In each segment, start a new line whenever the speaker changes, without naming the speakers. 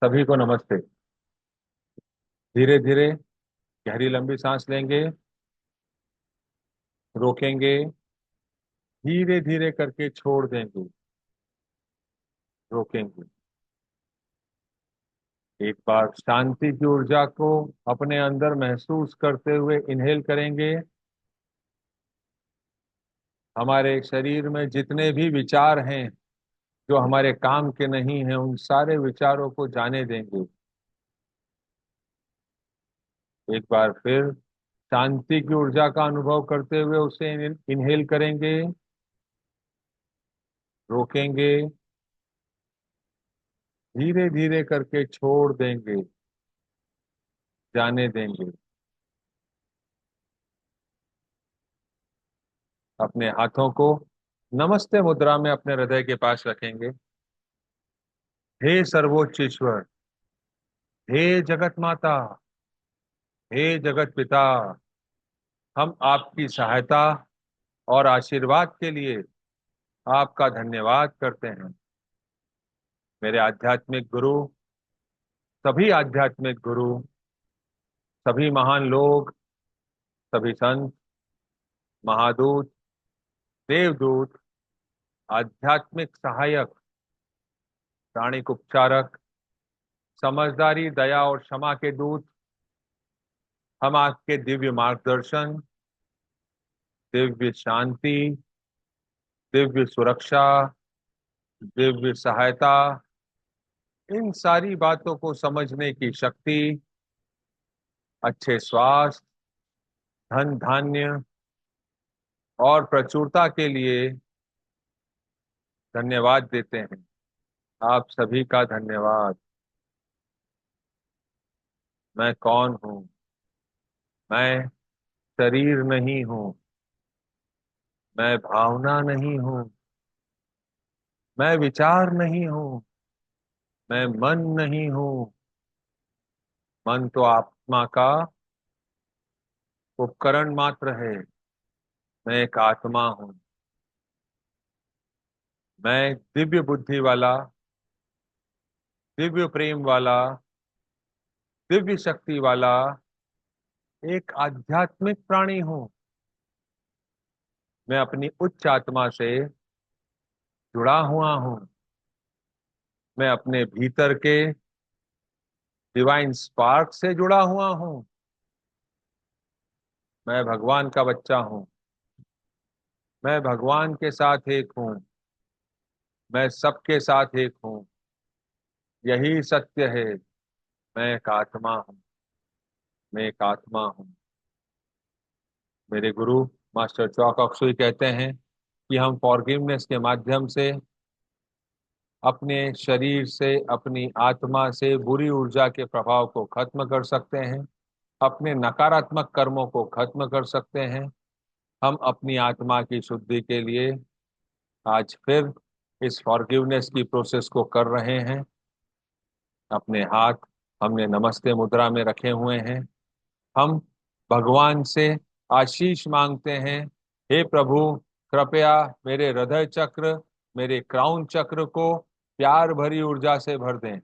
सभी को नमस्ते। धीरे धीरे गहरी लंबी सांस लेंगे, रोकेंगे, धीरे धीरे करके छोड़ देंगे, रोकेंगे। एक बार शांति की ऊर्जा को अपने अंदर महसूस करते हुए इनहेल करेंगे। हमारे शरीर में जितने भी विचार हैं जो हमारे काम के नहीं हैं, उन सारे विचारों को जाने देंगे। एक बार फिर शांति की ऊर्जा का अनुभव करते हुए उसे इनहेल करेंगे, रोकेंगे, धीरे धीरे करके छोड़ देंगे, जाने देंगे। अपने हाथों को नमस्ते मुद्रा में अपने हृदय के पास रखेंगे। हे सर्वोच्च ईश्वर, हे जगत माता, हे जगत पिता, हम आपकी सहायता और आशीर्वाद के लिए आपका धन्यवाद करते हैं। मेरे आध्यात्मिक गुरु, सभी आध्यात्मिक गुरु, सभी महान लोग, सभी संत, महादूत, देवदूत, आध्यात्मिक सहायक, प्राणिक उपचारक, समझदारी, दया और क्षमा के दूत, हम आपके दिव्य मार्गदर्शन, दिव्य शांति, दिव्य सुरक्षा, दिव्य सहायता, इन सारी बातों को समझने की शक्ति, अच्छे स्वास्थ्य, धन धान्य और प्रचुरता के लिए धन्यवाद देते हैं। आप सभी का धन्यवाद। मैं कौन हूँ? मैं शरीर नहीं हूँ, मैं भावना नहीं हूँ, मैं विचार नहीं हूँ, मैं मन नहीं हूँ। मन तो आत्मा का उपकरण मात्र है। मैं एक आत्मा हूँ। मैं दिव्य बुद्धि वाला, दिव्य प्रेम वाला, दिव्य शक्ति वाला एक आध्यात्मिक प्राणी हूँ। मैं अपनी उच्च आत्मा से जुड़ा हुआ हूँ। मैं अपने भीतर के डिवाइन स्पार्क से जुड़ा हुआ हूँ। मैं भगवान का बच्चा हूँ। मैं भगवान के साथ एक हूँ। मैं सबके साथ एक हूँ। यही सत्य है। मैं एक आत्मा हूँ। मैं एक आत्मा हूँ। मेरे गुरु मास्टर चौक अक्सुई कहते हैं कि हम फॉरगिवनेस के माध्यम से अपने शरीर से, अपनी आत्मा से बुरी ऊर्जा के प्रभाव को खत्म कर सकते हैं, अपने नकारात्मक कर्मों को खत्म कर सकते हैं। हम अपनी आत्मा की शुद्धि के लिए आज फिर इस फॉरगिवनेस की प्रोसेस को कर रहे हैं। अपने हाथ हमने नमस्ते मुद्रा में रखे हुए हैं। हम भगवान से आशीष मांगते हैं। हे प्रभु, कृपया मेरे हृदय चक्र, मेरे क्राउन चक्र को प्यार भरी ऊर्जा से भर दें।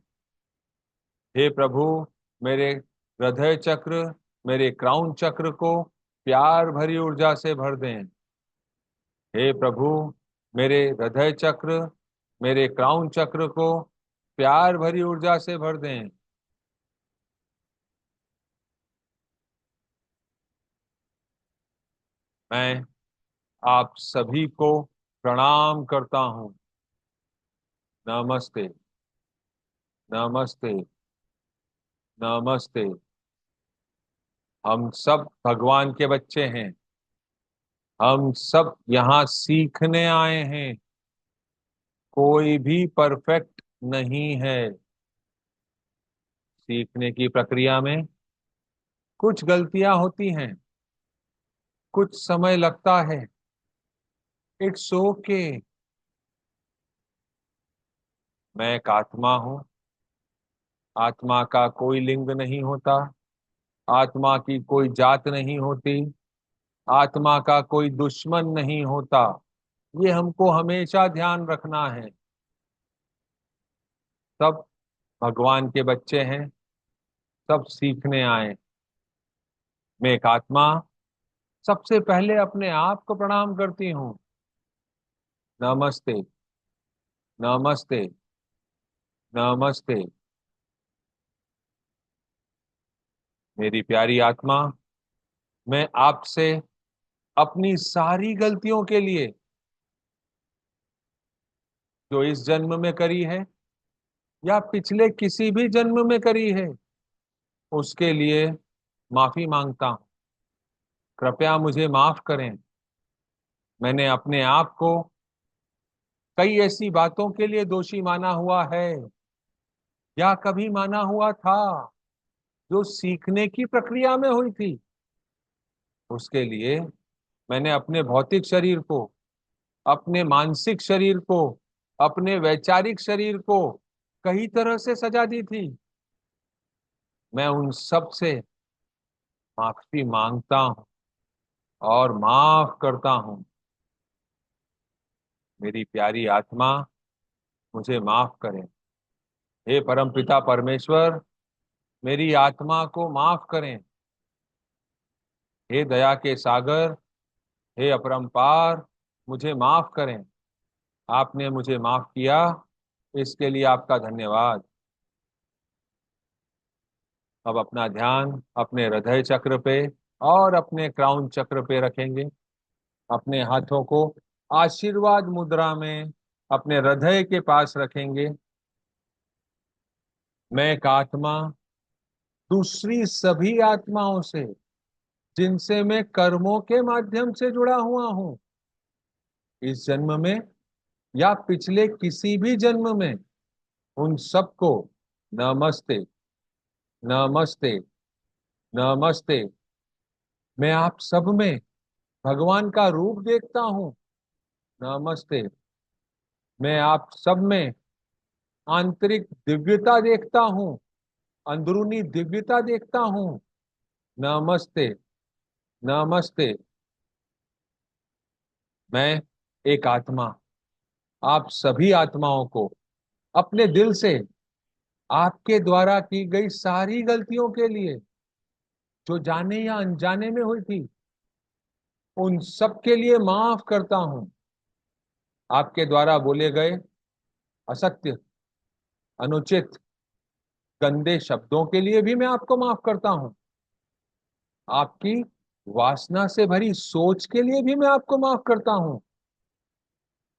हे प्रभु, मेरे हृदय चक्र, मेरे क्राउन चक्र को प्यार भरी ऊर्जा से भर दें। हे प्रभु, मेरे हृदय चक्र, मेरे क्राउन चक्र को प्यार भरी ऊर्जा से भर दें। मैं आप सभी को प्रणाम करता हूँ। नमस्ते, नमस्ते, नमस्ते। हम सब भगवान के बच्चे हैं। हम सब यहाँ सीखने आए हैं। कोई भी परफेक्ट नहीं है। सीखने की प्रक्रिया में कुछ गलतियां होती हैं, कुछ समय लगता है। It's okay. मैं एक आत्मा हूँ। आत्मा का कोई लिंग नहीं होता। आत्मा की कोई जात नहीं होती। आत्मा का कोई दुश्मन नहीं होता। ये हमको हमेशा ध्यान रखना है। सब भगवान के बच्चे हैं, सब सीखने आए। मैं एक आत्मा सबसे पहले अपने आप को प्रणाम करती हूँ। नमस्ते, नमस्ते, नमस्ते। मेरी प्यारी आत्मा, मैं आपसे अपनी सारी गलतियों के लिए, जो इस जन्म में करी है या पिछले किसी भी जन्म में करी है, उसके लिए माफी मांगता हूँ। कृपया मुझे माफ करें। मैंने अपने आप को कई ऐसी बातों के लिए दोषी माना हुआ है या कभी माना हुआ था जो सीखने की प्रक्रिया में हुई थी। उसके लिए मैंने अपने भौतिक शरीर को, अपने मानसिक शरीर को, अपने वैचारिक शरीर को कई तरह से सजा दी थी। मैं उन सब से माफी मांगता हूँ और माफ करता हूँ। मेरी प्यारी आत्मा, मुझे माफ करें। हे परमपिता परमेश्वर, मेरी आत्मा को माफ करें। हे दया के सागर, हे अपरंपार, मुझे माफ करें। आपने मुझे माफ किया, इसके लिए आपका धन्यवाद। अब अपना ध्यान अपने हृदय चक्र पे और अपने क्राउन चक्र पे रखेंगे। अपने हाथों को आशीर्वाद मुद्रा में अपने हृदय के पास रखेंगे। मैं एक आत्मा दूसरी सभी आत्माओं से, जिनसे मैं कर्मों के माध्यम से जुड़ा हुआ हूं, इस जन्म में या पिछले किसी भी जन्म में, उन सबको नमस्ते, नमस्ते, नमस्ते। मैं आप सब में भगवान का रूप देखता हूँ। नमस्ते। मैं आप सब में आंतरिक दिव्यता देखता हूँ, अंदरूनी दिव्यता देखता हूँ। नमस्ते, नमस्ते। मैं एक आत्मा आप सभी आत्माओं को अपने दिल से आपके द्वारा की गई सारी गलतियों के लिए, जो जाने या अनजाने में हुई थी, उन सब के लिए माफ करता हूँ। आपके द्वारा बोले गए असत्य, अनुचित, गंदे शब्दों के लिए भी मैं आपको माफ करता हूँ। आपकी वासना से भरी सोच के लिए भी मैं आपको माफ करता हूँ।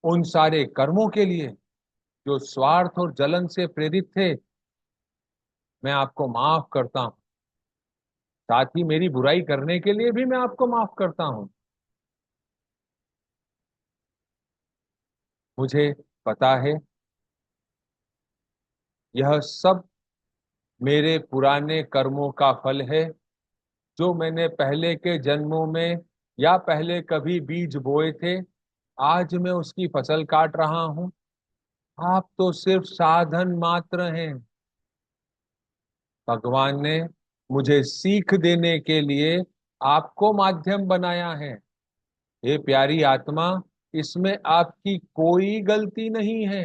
उन सारे कर्मों के लिए जो स्वार्थ और जलन से प्रेरित थे, मैं आपको माफ करता हूँ। साथ ही मेरी बुराई करने के लिए भी मैं आपको माफ करता हूँ। मुझे पता है यह सब मेरे पुराने कर्मों का फल है, जो मैंने पहले के जन्मों में या पहले कभी बीज बोए थे। आज मैं उसकी फसल काट रहा हूँ। आप तो सिर्फ साधन मात्र हैं। भगवान ने मुझे सीख देने के लिए आपको माध्यम बनाया है। हे प्यारी आत्मा, इसमें आपकी कोई गलती नहीं है।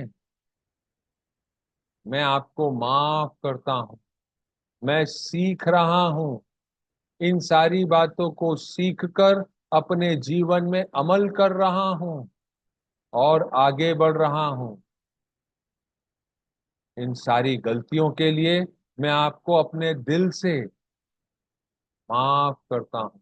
मैं आपको माफ करता हूँ। मैं सीख रहा हूँ। इन सारी बातों को सीखकर अपने जीवन में अमल कर रहा हूँ और आगे बढ़ रहा हूँ। इन सारी गलतियों के लिए मैं आपको अपने दिल से माफ करता हूँ।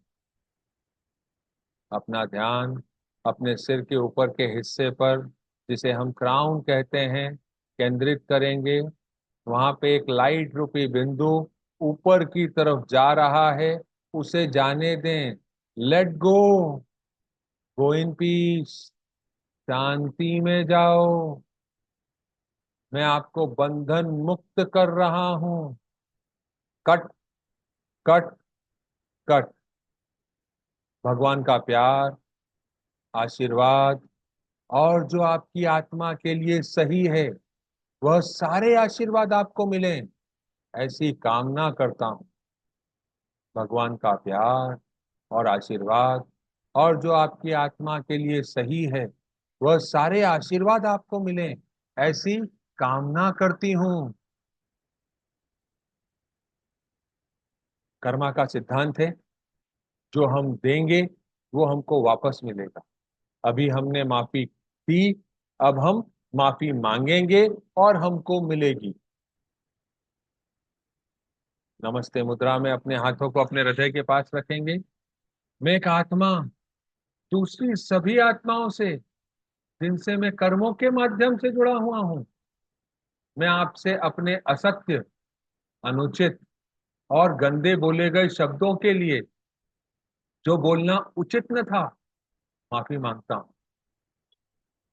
अपना ध्यान अपने सिर के ऊपर के हिस्से पर, जिसे हम क्राउन कहते हैं, केंद्रित करेंगे। वहां पे एक लाइट रूपी बिंदु ऊपर की तरफ जा रहा है, उसे जाने दें। Let go, go in peace, शांति में जाओ। मैं आपको बंधन मुक्त कर रहा हूँ। Cut, cut, cut. भगवान का प्यार, आशीर्वाद और जो आपकी आत्मा के लिए सही है, वह सारे आशीर्वाद आपको मिले, ऐसी कामना करता हूँ। भगवान का प्यार और आशीर्वाद और जो आपकी आत्मा के लिए सही है, वह सारे आशीर्वाद आपको मिले, ऐसी कामना करती हूँ। कर्मा का सिद्धांत है, जो हम देंगे वो हमको वापस मिलेगा। अभी हमने माफी दी, अब हम माफी मांगेंगे और हमको मिलेगी। नमस्ते मुद्रा में अपने हाथों को अपने हृदय के पास रखेंगे। मैं एक आत्मा दूसरी सभी आत्माओं से, जिनसे मैं कर्मों के माध्यम से जुड़ा हुआ हूं, मैं आपसे अपने असत्य, अनुचित और गंदे बोले गए शब्दों के लिए, जो बोलना उचित न था, माफी मांगता हूं।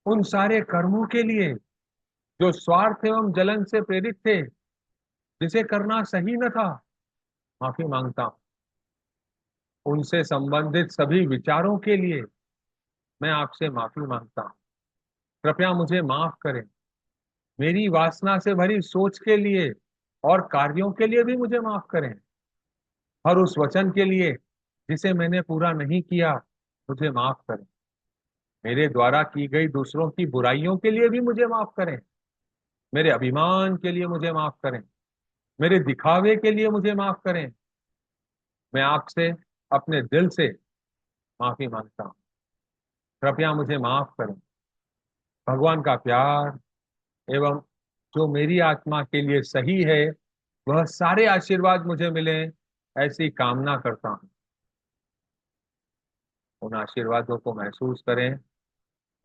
उन सारे कर्मों के लिए जो स्वार्थ एवं जलन से प्रेरित थे, जिसे करना सही न था, माफी मांगता हूं। उनसे संबंधित सभी विचारों के लिए मैं आपसे माफी मांगता हूं। कृपया मुझे माफ करें। मेरी वासना से भरी सोच के लिए और कार्यों के लिए भी मुझे माफ करें। हर उस वचन के लिए जिसे मैंने पूरा नहीं किया, मुझे माफ करें। मेरे द्वारा की गई दूसरों की बुराइयों के लिए भी मुझे माफ करें। मेरे अभिमान के लिए मुझे माफ करें। मेरे दिखावे के लिए मुझे माफ करें। मैं आपसे अपने दिल से माफी मांगता हूँ। कृपया मुझे माफ करें। भगवान का प्यार एवं जो मेरी आत्मा के लिए सही है, वह सारे आशीर्वाद मुझे मिले, ऐसी कामना करता हूँ। उन आशीर्वादों को महसूस करें।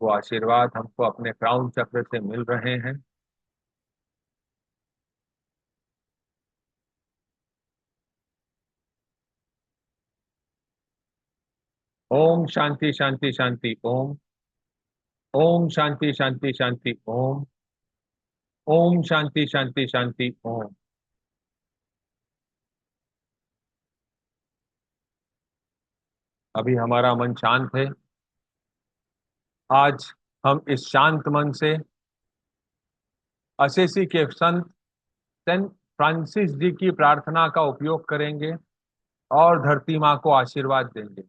वो आशीर्वाद हमको अपने क्राउन चक्र से मिल रहे हैं। ओम शांति शांति शांति ओम। ओम शांति शांति शांति ओम। ओम शांति शांति शांति ओम। अभी हमारा मन शांत है। आज हम इस शांत मन से असेसी के संत सेंट फ्रांसिस जी की प्रार्थना का उपयोग करेंगे और धरती माँ को आशीर्वाद देंगे।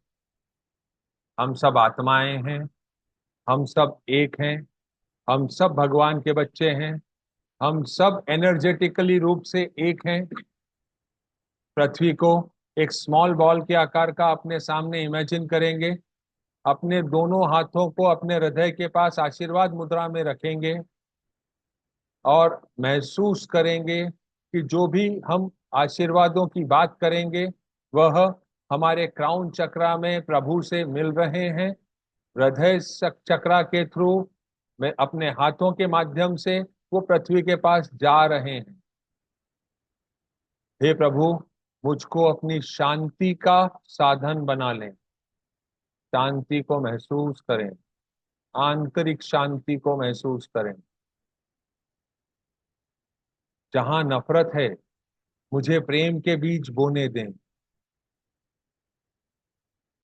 हम सब आत्माएं हैं, हम सब एक हैं, हम सब भगवान के बच्चे हैं, हम सब एनर्जेटिकली रूप से एक हैं। पृथ्वी को एक स्मॉल बॉल के आकार का अपने सामने इमेजिन करेंगे। अपने दोनों हाथों को अपने हृदय के पास आशीर्वाद मुद्रा में रखेंगे और महसूस करेंगे कि जो भी हम आशीर्वादों की बात करेंगे, वह हमारे क्राउन चक्रा में प्रभु से मिल रहे हैं। हृदय चक्रा के थ्रू में अपने हाथों के माध्यम से वो पृथ्वी के पास जा रहे हैं। हे प्रभु, मुझको अपनी शांति का साधन बना लें। शांति को महसूस करें, आंतरिक शांति को महसूस करें। जहां नफरत है, मुझे प्रेम के बीज बोने दें।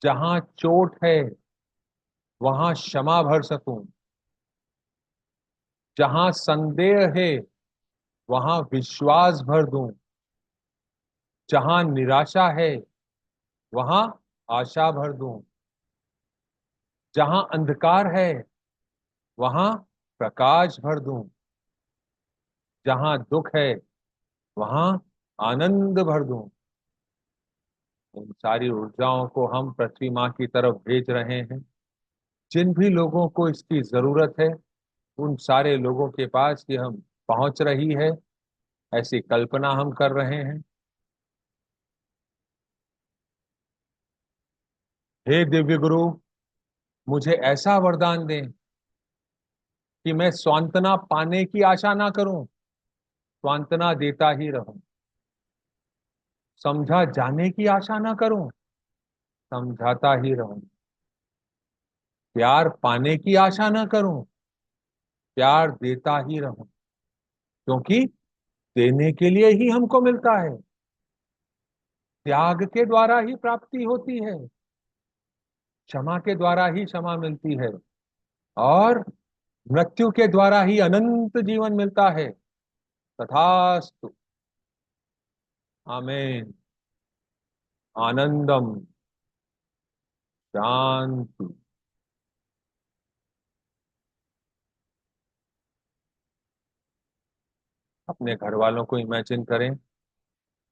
जहां चोट है, वहां क्षमा भर सकूं। जहां संदेह है, वहां विश्वास भर दूं। जहां निराशा है, वहां आशा भर दूं। जहां अंधकार है, वहां प्रकाश भर दूं। जहां दुख है, वहां आनंद भर दूं। इन सारी ऊर्जाओं को हम पृथ्वी माँ की तरफ भेज रहे हैं। जिन भी लोगों को इसकी जरूरत है, उन सारे लोगों के पास ये हम पहुंच रही है, ऐसी कल्पना हम कर रहे हैं। हे दिव्य गुरु, मुझे ऐसा वरदान दें कि मैं सांत्वना पाने की आशा ना करूं, सांत्वना देता ही रहूं। समझा जाने की आशा ना करूं, समझाता ही रहूं। प्यार पाने की आशा ना करूं, प्यार देता ही रहूं। क्योंकि देने के लिए ही हमको मिलता है। त्याग के द्वारा ही प्राप्ति होती है। क्षमा के द्वारा ही क्षमा मिलती है। और मृत्यु के द्वारा ही अनंत जीवन मिलता है। तथास्तु। आमीन। आनंदम। शांति। अपने घर वालों को इमेजिन करें,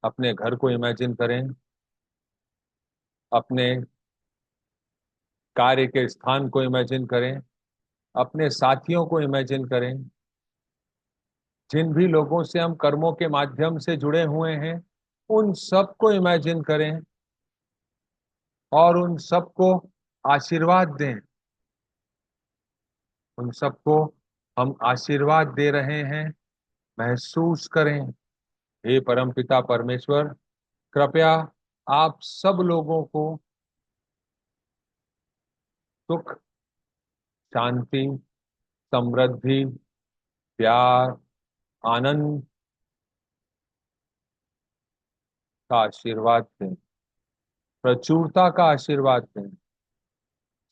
अपने घर को इमेजिन करें। अपने कार्य के स्थान को इमेजिन करें, अपने साथियों को इमेजिन करें, जिन भी लोगों से हम कर्मों के माध्यम से जुड़े हुए हैं उन सबको इमेजिन करें और उन सबको आशीर्वाद दें। उन सबको हम आशीर्वाद दे रहे हैं, महसूस करें। हे परमपिता परमेश्वर, कृपया आप सब लोगों को सुख, शांति, समृद्धि, प्यार, आनंद का आशीर्वाद दें, प्रचुरता का आशीर्वाद दें।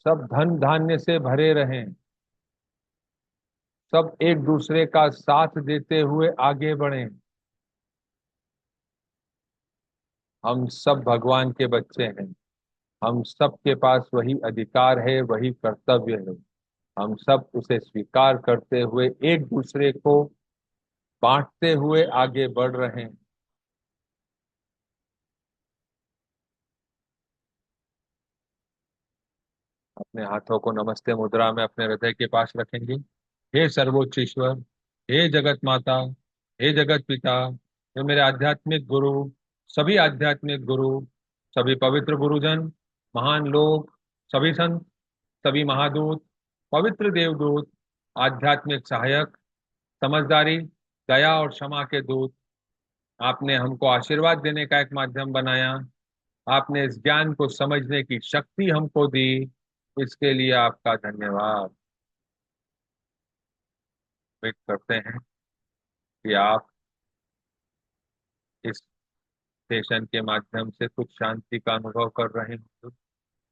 सब धन धान्य से भरे रहें, सब एक दूसरे का साथ देते हुए आगे बढ़ें। हम सब भगवान के बच्चे हैं, हम सब के पास वही अधिकार है, वही कर्तव्य है। हम सब उसे स्वीकार करते हुए एक दूसरे को बांटते हुए आगे बढ़ रहे हैं। अपने हाथों को नमस्ते मुद्रा में अपने हृदय के पास रखेंगे। हे सर्वोच्च ईश्वर, हे जगत माता, हे जगत पिता, हे मेरे आध्यात्मिक गुरु, सभी आध्यात्मिक गुरु, सभी पवित्र गुरुजन, महान लोग, सभी संत, सभी महादूत, पवित्र देवदूत, आध्यात्मिक सहायक, समझदारी, दया और क्षमा के दूत, आपने हमको आशीर्वाद देने का एक माध्यम बनाया। आपने इस ज्ञान को समझने की शक्ति हमको दी, इसके लिए आपका धन्यवाद। उम्मीद करते हैं कि आप इस सेशन के माध्यम से कुछ शांति का अनुभव कर रहे हैं।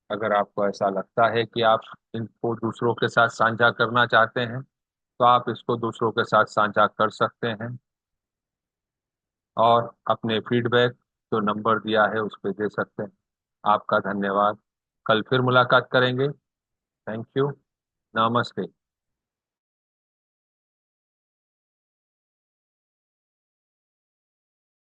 अगर आपको ऐसा लगता है कि आप इनको दूसरों के साथ साझा करना चाहते हैं तो आप इसको दूसरों के साथ साझा कर सकते हैं और अपने फीडबैक जो नंबर दिया है उस पर दे सकते हैं। आपका धन्यवाद। कल फिर मुलाकात करेंगे। Thank you. नमस्ते।